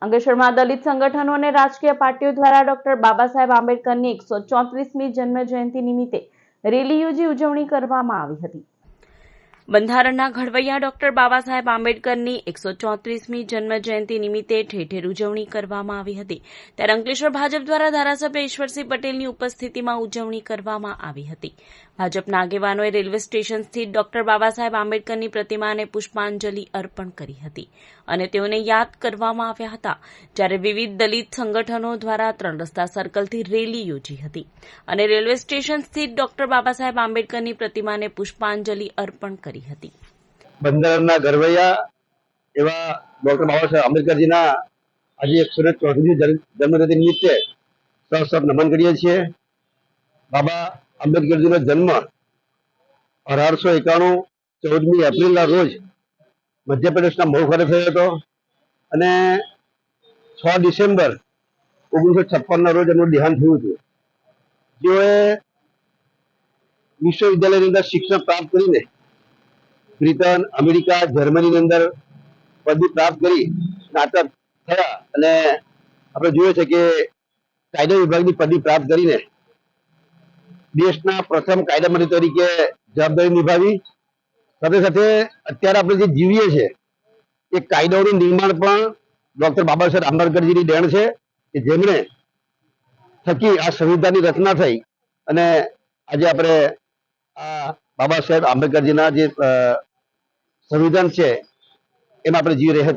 અંકલેશ્વરમાં દલિત સંગઠનો અને રાજકીય પાર્ટીઓ દ્વારા ડોક્ટર બાબા સાહેબ આંબેડકરની 134મી જન્મ જયંતિ નિમિત્તે રેલી યોજી ઉજવણી કરવામાં આવી હતી. બંધારણના ઘડવૈયા ડોક્ટર બાબા સાહેબ આંબેડકરની 134મી જન્મ જયંતિ નિમિત્તે ઠેર ઠેર ઉજવણી કરવામાં આવી હતી. ત્યારે અંકલેશ્વર ભાજપ દ્વારા ધારાસભ્ય ઈશ્વરસિંહ પટેલની ઉપસ્થિતિમાં ઉજવણી કરવામાં આવી હતી. ભાજપના આગેવાનોએ રેલવે સ્ટેશન સ્થિત ડોક્ટર બાબા સાહેબ આંબેડકરની પ્રતિમાને પુષ્પાંજલિ અર્પણ કરી હતી અને તેઓને યાદ કરવામાં આવ્યા હતા. જ્યારે વિવિધ દલિત સંગઠનો દ્વારા 3 રસ્તા સર્કલથી રેલી યોજી હતી અને રેલવે સ્ટેશન સ્થિત ડોક્ટર બાબા સાહેબ આંબેડકરની પ્રતિમાને પુષ્પાંજલિ અર્પણ કરી હતી. બંધારણના ઘડવૈયા એવા ડોક્ટર બાબા સાહેબ આંબેડકરજીના આજે 134મી જન્મજયંતિ નિમિત્તે સહર્ષ નમન કરીએ છીએ. બાબા આંબેડકરજીનો જન્મ 1891 14મી એપ્રિલના રોજ મધ્યપ્રદેશના મહુ ખાતે થયો હતો અને 6 ડિસેમ્બર 1956ના રોજ એમનું દેહાંત થયું હતું. જેઓએ વિશ્વવિદ્યાલયની અંદર શિક્ષણ પ્રાપ્ત કરીને બ્રિટન, અમેરિકા, જર્મનીની અંદર પદવી પ્રાપ્ત કરી સ્નાતક થયા અને આપણે જોઈએ છે કે કાયદા વિભાગની પદવી પ્રાપ્ત કરીને દેશના પ્રથમ કાયદા મંત્રી તરીકે જવાબદારી નિભાવી. સાથે સાથે અત્યારે આપણે જે જીવીએ છીએ એ કાયદાઓનું નિર્માણ પણ ડોક્ટર બાબા સાહેબ આંબેડકરજીની દેણ છે કે જેમણે થકી આ સંવિધાનની રચના થઈ અને આજે આપણે આ બાબા સાહેબ આંબેડકરજીના જે સંવિધાન છે એમાં આપણે જીવી રહ્યા